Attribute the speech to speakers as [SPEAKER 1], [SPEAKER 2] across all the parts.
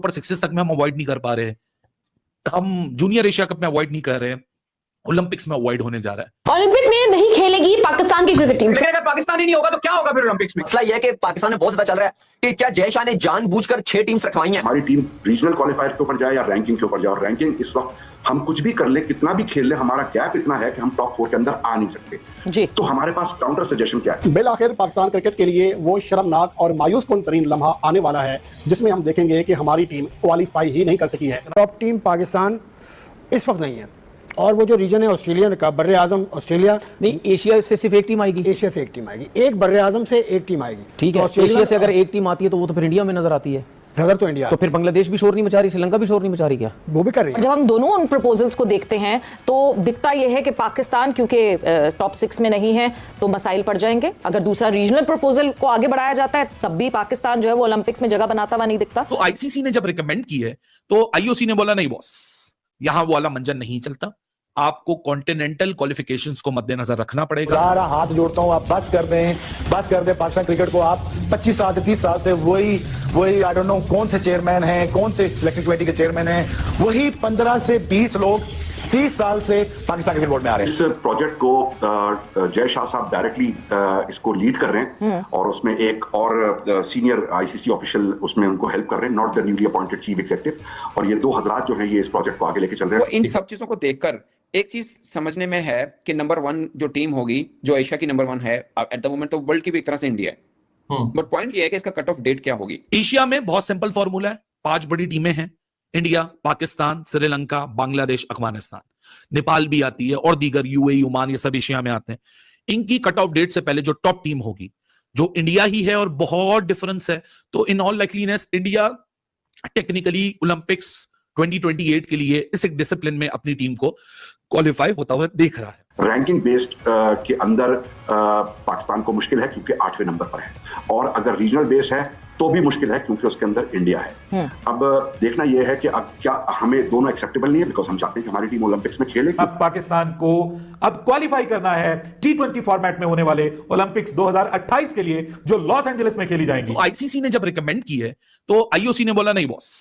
[SPEAKER 1] Super sixes तक में हम अवॉइड नहीं कर पा रहे, हम जूनियर एशिया कप में अवॉइड नहीं कर रहे, ओलंपिक्स में अवॉइड होने जा रहा है।
[SPEAKER 2] ओलंपिक में नहीं खेलेगी पाकिस्तान की क्रिकेट टीम।
[SPEAKER 3] अगर पाकिस्तान ही नहीं होगा तो क्या होगा फिर ओलंपिक्स में?
[SPEAKER 4] मसला यह है कि पाकिस्तान में बहुत ज्यादा चल रहा है कि क्या जय शाह ने जानबूझकर 6 टीम्स रखवाई हैं।
[SPEAKER 5] हमारी टीम रीजनल क्वालिफायर के ऊपर जाए या रैंकिंग के ऊपर जाए, और रैंकिंग इस वक्त हम कुछ भी कर ले, कितना भी खेल ले, हमारा गैप इतना है कि हम टॉप 4 के अंदर आ नहीं सकते
[SPEAKER 2] जी।
[SPEAKER 5] तो हमारे पास काउंटर सजेशन क्या है?
[SPEAKER 6] बिल आखिर पाकिस्तान क्रिकेट के लिए वो शर्मनाक और मायूस कुन तरीन लम्हा आने वाला है जिसमें हम देखेंगे कि हमारी टीम क्वालिफाई ही नहीं कर सकी है।
[SPEAKER 7] टॉप टीम पाकिस्तान इस वक्त नहीं है, और वो जो रीजन है ऑस्ट्रेलिया का, बर्रे आजम ऑस्ट्रेलिया
[SPEAKER 8] नहीं, एशिया से सिर्फ एक टीम आएगी,
[SPEAKER 7] एशिया से एक टीम आएगी, एक बर्रे आजम से एक टीम आएगी।
[SPEAKER 8] ठीक है, एशिया से अगर एक टीम आती है तो वो तो फिर इंडिया में नजर आती है,
[SPEAKER 7] नजर तो इंडिया,
[SPEAKER 8] तो फिर बांग्लादेश भी शोर नहीं मचा रही, श्रीलंका भी शोर नहीं मचा रही, क्या
[SPEAKER 7] वो भी कर रही है।
[SPEAKER 2] जब हम दोनों उन प्रपोजल्स को देखते हैं तो दिखता यह है कि पाकिस्तान क्योंकि टॉप 6 में नहीं है तो मसाइल पड़ जाएंगे। अगर दूसरा रीजनल प्रपोजल को आगे बढ़ाया जाता है तब भी पाकिस्तान जो है वो ओलंपिक्स में जगह बनाता हुआ नहीं दिखता।
[SPEAKER 1] तो आईसीसी ने जब रिकमेंड की है तो आईओसी ने बोला नहीं बॉस, यहां वो वाला मंजर नहीं चलता, आपको कॉन्टिनेंटल क्वालिफिकेशंस को मद्देनजर रखना पड़ेगा।
[SPEAKER 9] हाथ जोड़ता हूं, आप बस कर दें पाकिस्तान क्रिकेट को। आप 25 साल से 30 साल से वही आई डोंट नो कौन से चेयरमैन हैं, कौन से सिलेक्शन कमेटी के चेयरमैन हैं, वही 15 से 20 लोग 30 साल से पाकिस्तान क्रिकेट बोर्ड में आ रहे हैं।
[SPEAKER 5] इस प्रोजेक्ट को जय शाह साहब डायरेक्टली इसको लीड कर रहे हैं और उसमें एक और सीनियर आईसीसी ऑफिशियल उसमें उनको हेल्प कर रहे हैं, not the newly appointed chief executive. और ये 2 हज़रात जो है ये इस प्रोजेक्ट को आगे लेके चल रहे हैं।
[SPEAKER 3] इन सब चीजों को देखकर एक चीज समझने में है कि नंबर 1 जो टीम होगी, जो एशिया की नंबर 1 है एट द मोमेंट, तो वर्ल्ड की भी एक तरह से इंडिया है। बट पॉइंट ये है कि इसका कट ऑफ डेट क्या होगी।
[SPEAKER 1] एशिया में बहुत सिंपल फॉर्मूला है, 5 बड़ी टीमें हैं, इंडिया, पाकिस्तान, श्रीलंका, बांग्लादेश, अफगानिस्तान, नेपाल भी आती है और दीगर यूएई, ओमान, ये सब एशिया में आते हैं। इनकी कट ऑफ डेट से पहले जो टॉप टीम होगी जो इंडिया ही है, और बहुत डिफरेंस है, तो in all likeliness India technically Olympics 2028 के लिए इस एक डिसिप्लिन में अपनी टीम को क्वालिफाई होता हुआ देख रहा है।
[SPEAKER 5] रैंकिंग बेस्ड के अंदर पाकिस्तान को मुश्किल है क्योंकि 8वें नंबर पर है, और अगर रीजनल बेस है तो भी मुश्किल है क्योंकि उसके अंदर इंडिया है। अब देखना यह है कि अब क्या हमें दोनों एक्सेप्टेबल नहीं है, बिकॉज हम चाहते हैं कि हमारी टीम ओलंपिक्स में खेले।
[SPEAKER 10] अब पाकिस्तान को अब क्वालिफाई करना है T20 फॉर्मेट में होने वाले ओलंपिक्स 2028 के लिए जो लॉस एंजलिस में खेली जाएंगी।
[SPEAKER 1] तो आईसीसी ने जब रिकमेंड की है तो आईओसी ने बोला नहीं बॉस,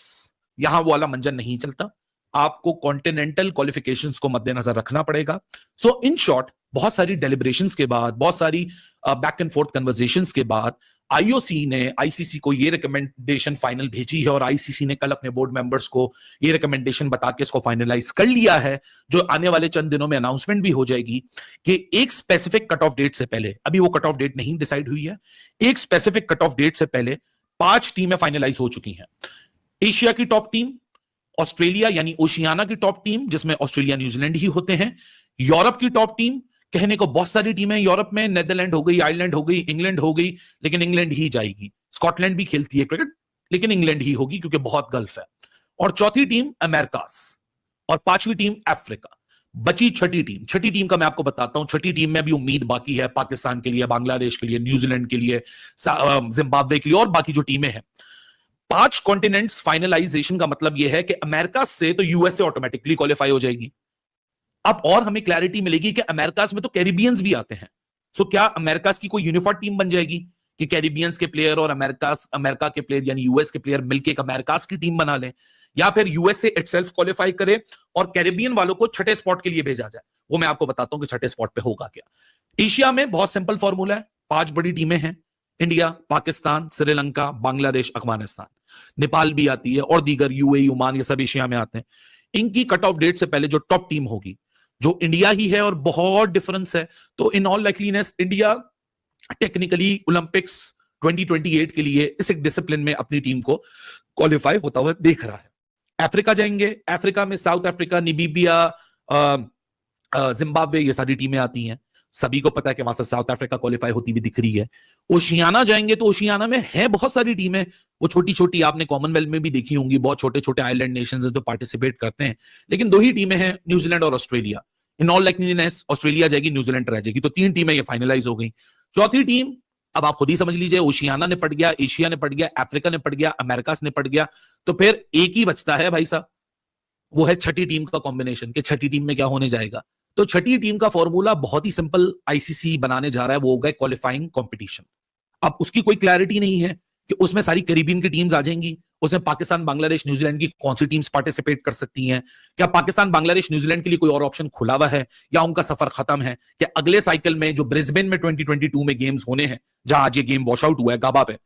[SPEAKER 1] यहां वो वाला मंजर नहीं चलता, आपको कॉन्टिनेंटल क्वालिफिकेशंस को मद्देनजर रखना पड़ेगा। सो इन शॉर्ट, बहुत सारी डेलिब्रेशंस के बाद, बहुत सारी बैक एंड फोर्थ कन्वर्सेशंस के बाद आईओसी ने आईसीसी को ये रिकमेंडेशन फाइनल भेजी है, और आईसीसी ने कल अपने बोर्ड मेंबर्स को ये रिकमेंडेशन बता के इसको फाइनलाइज कर लिया है, जो आने वाले चंद दिनों में अनाउंसमेंट भी हो जाएगी कि एक स्पेसिफिक कट ऑफ डेट से पहले, अभी वो कट ऑफ डेट नहीं डिसाइड हुई है, एक स्पेसिफिक कट ऑफ डेट से पहले 5 टीमें फाइनलाइज हो चुकी हैं। एशिया की टॉप टीम, ऑस्ट्रेलिया यानी ओशियाना की टॉप टीम जिसमें ऑस्ट्रेलिया न्यूजीलैंड ही होते हैं, यूरोप की टॉप टीम, कहने को बहुत सारी टीमें यूरोप में, नेदरलैंड हो गई, आयरलैंड हो गई, इंग्लैंड हो गई, लेकिन इंग्लैंड ही जाएगी। स्कॉटलैंड भी खेलती है क्रिकेट, लेकिन इंग्लैंड ही होगी क्योंकि बहुत गल्फ है। और चौथी टीम अमेरिकास, और 5वीं टीम अफ्रीका। बची छठी टीम का मैं आपको बताता हूं। छठी टीम में भी उम्मीद बाकी है पाकिस्तान के लिए, बांग्लादेश के लिए, न्यूजीलैंड के लिए, जिम्बाब्वे के लिए और बाकी जो टीमें हैं। 5 कॉन्टिनेंट्स फाइनलाइजेशन का मतलब यह है कि अमेरिका से तो यूएसए ऑटोमेटिकली क्वालिफाई हो जाएगी। अब और हमें क्लैरिटी मिलेगी कि अमेरिकास में तो कैरिबियंस भी आते हैं, सो क्या अमेरिकास की कोई यूनिफाइड टीम बन जाएगी कि कैरिबियंस के प्लेयर और अमेरिका के प्लेयर यानी यूएस के प्लेयर मिलकर एक अमेरिकास की टीम बना लें, या फिर यूएसए इटसेल्फ क्वालिफाई करे और कैरिबियन वालों को छठे स्पॉट के लिए भेजा जाए। वो मैं आपको बताता हूं कि छठे स्पॉट पे होगा क्या। एशिया में बहुत सिंपल फॉर्मूला है, 5 बड़ी टीमें हैं, इंडिया, पाकिस्तान, श्रीलंका, बांग्लादेश, अफगानिस्तान, नेपाल भी आती है और दीगर यूएई, ओमान, ये सब एशिया में आते हैं। इनकी कट ऑफ डेट से पहले जो टॉप टीम होगी जो इंडिया ही है, और बहुत डिफरेंस है, तो in all likeliness India technically Olympics 2028 के लिए इस एक डिसिप्लिन में अपनी टीम को क्वालिफाई होता हुआ देख रहा है। अफ्रीका जाएंगे, अफ्रीका में साउथ अफ्रीका, नामीबिया, जिम्बाब्वे, ये सारी टीमें आती हैं। सभी को पता है कि वहां से साउथ अफ्रीका क्वालिफाई होती हुई दिख रही है। ओशियाना जाएंगे तो ओशियाना में है बहुत सारी टीमें, वो छोटी छोटी, आपने कॉमनवेल्थ में भी देखी होंगी, बहुत छोटे छोटे आइलैंड नेशंस जो पार्टिसिपेट करते हैं, लेकिन 2 ही टीमें हैं, न्यूजीलैंड और ऑस्ट्रेलिया। इन ऑल लाइकलीनेस ऑस्ट्रेलिया जाएगी, न्यूजीलैंड रह जाएगी, तो 3 टीमें ये फाइनलाइज हो गई। चौथी टीम अब आप खुद ही समझ लीजिए, ओशियाना ने पड़ गया, एशिया ने पड़ गया, अफ्रीका ने पड़ गया, अमेरिका ने पड़ गया, तो फिर एक ही बचता है भाई साहब, वो है छठी टीम का कॉम्बिनेशन, कि छठी टीम में क्या होने जाएगा। तो छठी टीम का फॉर्मूला बहुत ही सिंपल आईसीसी बनाने जा रहा है, वो होगा क्वालिफाइंग कंपटीशन। अब उसकी कोई क्लैरिटी नहीं है कि उसमें सारी कैरिबियन की टीम्स आ जाएंगी, उसमें पाकिस्तान, बांग्लादेश, न्यूजीलैंड की कौन सी टीम्स पार्टिसिपेट कर सकती हैं? क्या पाकिस्तान, बांग्लादेश, न्यूजीलैंड के लिए कोई और ऑप्शन खुला हुआ है या उनका सफर खत्म है? क्या अगले साइकिल में जो ब्रिस्बेन में 2022 में गेम्स होने हैं, जहां आज ये गेम वॉश आउट हुआ है गाबा पे,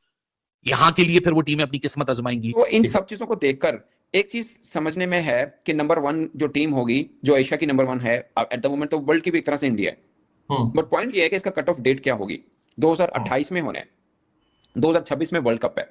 [SPEAKER 1] यहां के लिए फिर वो टीमें अपनी किस्मत आजमाएंगी?
[SPEAKER 3] तो इन सब चीजों को देखकर एक चीज समझने में है कि नंबर 1 जो टीम होगी, जो एशिया की नंबर 1 है एट द मोमेंट, तो वर्ल्ड की भी एक तरह से इंडिया है। बट पॉइंट ये है कि इसका कट ऑफ डेट क्या होगी। 2028 में होना है, 2026 में वर्ल्ड कप है,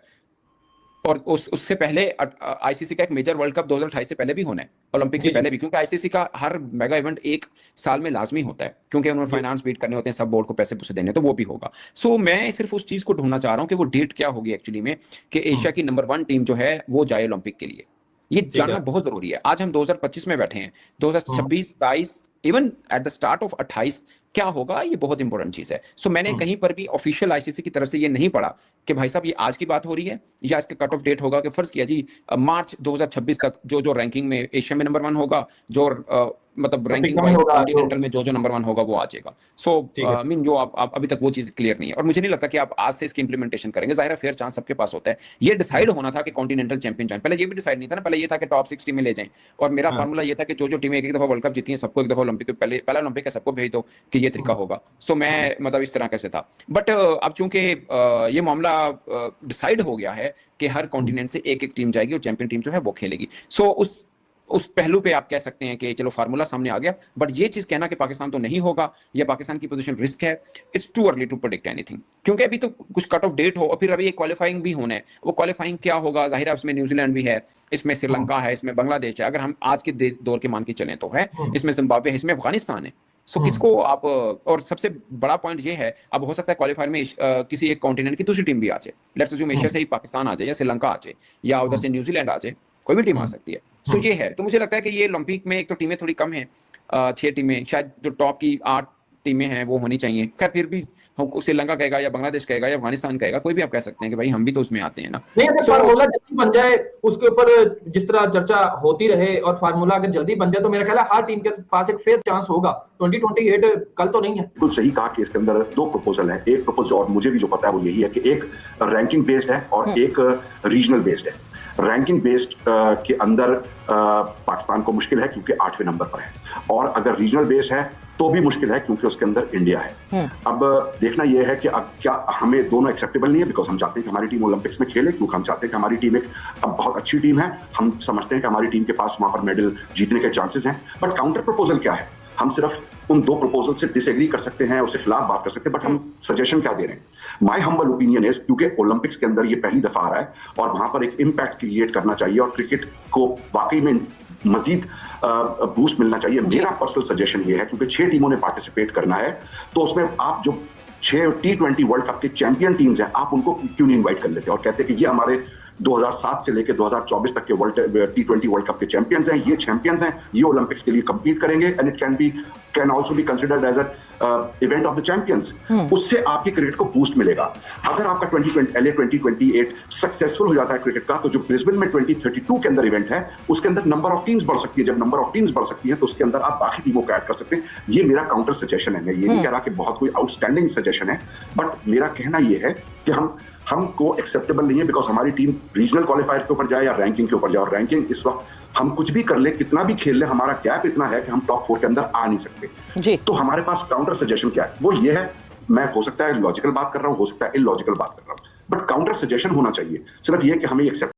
[SPEAKER 3] और उससे पहले आईसीसी का एक मेजर वर्ल्ड कप 2028 से पहले भी होना है, ओलंपिक से पहले भी, क्योंकि आईसीसी का हर मेगा इवेंट एक साल में लाजमी होता है, क्योंकि उन्होंने फाइनेंस बीट करने होते हैं, सब बोर्ड को पैसे पूसे देने, तो वो भी होगा। सो मैं सिर्फ उस चीज को ढूंढना चाह रहा हूं कि वो डेट क्या होगी एक्चुअली में, कि एशिया की नंबर 1 टीम जो है वो जाए ओलंपिक के लिए। ये जानना बहुत जरूरी है। आज हम 2025 में बैठे हैं, 2026, 23, even at the start of 28 क्या होगा, ये बहुत इंपॉर्टेंट चीज है। सो मैंने कहीं पर भी ऑफिशियल आईसीसी की तरफ से ये नहीं पढ़ा कि भाई साहब ये आज की बात हो रही है या इसका कट ऑफ डेट होगा कि फर्ज किया जी मार्च 2026 तक जो रैंकिंग में एशिया में नंबर 1 होगा, जो मतलब रैंकिंग वाइज कॉन्टिनेंटल में जो नंबर 1 होगा वो आ जाएगा। सो आई मीन जो आप अभी तक वो चीज क्लियर नहीं है, और मुझे नहीं लगता कि आप आज से इसकी इंप्लीमेंटेशन करेंगे। जाहिर है फेयर चांस सबके पास होता है। ये डिसाइड होना था कि कॉन्टिनेंटल चैंपियन जाए, पहले ये भी डिसाइड नहीं था ना, पहले ये था कि टॉप 6 टीमें ले जाएं, और मेरा फार्मूला ये था कि जो टीमें एक दफा वर्ल्ड कप जीती हैं सबको एक दफा ओलंपिक, पहला ओलंपिक है सबको भेज दो, कि ये तरीका होगा। सो मैं मतलब इस तरह कैसे था, बट अब चूंकि ये मामला डिसाइड हो गया है कि हर कॉन्टिनेंट से एक टीम जाएगी और चैंपियन टीम जो है वो खेलेगी। सो उस पहलू पे आप कह सकते हैं कि चलो फार्मूला सामने आ गया, बट ये चीज कहना कि पाकिस्तान तो नहीं होगा या पाकिस्तान की पोजीशन रिस्क है, it's too early to predict anything, क्योंकि अभी तो कुछ कट ऑफ डेट हो और फिर अभी एक क्वालिफाइंग भी होना है। वो क्वालिफाइंग क्या होगा, जाहिर है उसमें न्यूजीलैंड भी है, इसमें श्रीलंका है, इसमें बांग्लादेश है, अगर हम आज के दौर के मान के चलें तो है, इसमें जिम्बाब्वे है, इसमें अफगानिस्तान है। सो किसको आप, और सबसे बड़ा पॉइंट ये है, अब हो सकता है क्वालिफायर में किसी एक कॉन्टिनेंट की दूसरी टीम भी आ जाए, लेट्स अज्यूम एशिया से ही पाकिस्तान आ जाए या श्रीलंका आ जाए या उधर से न्यूजीलैंड आ जाए, कोई भी टीम आ सकती है। सो ये है, तो मुझे लगता है कि ये ओलंपिक में एक तो टीमें थोड़ी कम हैं, 6 टीमें, शायद जो टॉप की 8 टीमें हैं वो होनी चाहिए। खैर फिर भी श्रीलंका कहेगा या बांग्लादेश कहेगा या अफगानिस्तान कहेगा, कोई भी आप कह सकते हैं कि भाई हम भी तो उसमें आते हैं ना।
[SPEAKER 11] नहीं, अगर फार्मूला जल्दी बन जाए, उसके ऊपर जिस तरह चर्चा होती रहे और फार्मूला अगर जल्दी बन जाए, तो मेरा ख्याल है हर टीम के पास एक फेयर चांस होगा। 2028 कल तो नहीं है।
[SPEAKER 5] बिल्कुल सही कहा कि इसके अंदर 2 प्रपोजल है। एक प्रपोजल, और मुझे भी जो पता है वो यही है कि एक रैंकिंग बेस्ड है और एक रीजनल बेस्ड है। रैंकिंग बेस्ड के अंदर पाकिस्तान को मुश्किल है क्योंकि 8वें नंबर पर है, और अगर रीजनल बेस है तो भी मुश्किल है क्योंकि उसके अंदर इंडिया है। अब देखना यह है कि अब क्या हमें दोनों एक्सेप्टेबल नहीं है, बिकॉज हम चाहते हैं कि हमारी टीम ओलंपिक्स में खेले, क्योंकि हम चाहते हैं कि हमारी टीम एक अब बहुत अच्छी टीम है, हम समझते हैं कि हमारी टीम के पास वहां पर मेडल जीतने के चांसेस हैं। बट काउंटर प्रपोजल क्या है, हम सिर्फ उन 2 प्रपोजल से डिसएग्री कर सकते हैं, उसके खिलाफ बात कर सकते हैं, बट हम सजेशन क्या दे रहे हैं। माय हम्बल ओपिनियन इज, क्योंकि ओलंपिक्स के अंदर ये पहली दफा आ रहा है और वहां पर एक इम्पैक्ट क्रिएट करना चाहिए और क्रिकेट को वाकई में मजीद बूस्ट मिलना चाहिए। मेरा पर्सनल सजेशन ये है, क्योंकि 6 टीमों ने पार्टिसिपेट करना है, तो उसमें आप जो 6 T20 वर्ल्ड कप के चैंपियन टीम्स हैं, आप उनको क्यों नहीं इन्वाइट कर लेते और कहते हैं कि ये हमारे 2007 से लेकर 2024 तक के T20 वर्ल्ड कप के चैंपियंस हैं, ये चैंपियंस हैं, ये ओलंपिक्स के लिए compete करेंगे, and it can also be considered as event of the champions. उससे आपकी क्रिकेट को बूस्ट मिलेगा। अगर आपका 2028 सक्सेसफुल हो जाता है क्रिकेट का, तो जो ब्रिस्बेन में 2032 के अंदर इवेंट है, उसके अंदर नंबर ऑफ टीम्स बढ़ सकती है। जब नंबर ऑफ टीम्स बढ़ सकती है तो उसके अंदर आप बाकी टीमों को ऐड कर सकते हैं। ये मेरा काउंटर सजेशन है। मैं ये नहीं कह रहा कि बहुत कोई आउटस्टैंडिंग सजेशन है, बट मेरा कहना यह है कि हमको एक्सेप्टेबल नहीं है, बिकॉज हमारी टीम रीजनल क्वालिफायर के ऊपर जाए या रैंकिंग के ऊपर जाए, और रैंकिंग इस वक्त हम कुछ भी कर ले, कितना भी खेल ले, हमारा गैप इतना है कि हम टॉप 4 के अंदर आ नहीं सकते जी। तो हमारे पास काउंटर सजेशन क्या है, वो ये है, मैं हो सकता है लॉजिकल बात कर रहा हूं, हो सकता है इलॉजिकल बात कर रहा हूं, बट काउंटर सजेशन होना चाहिए। सिर्फ ये कि हमें एक्सेप्ट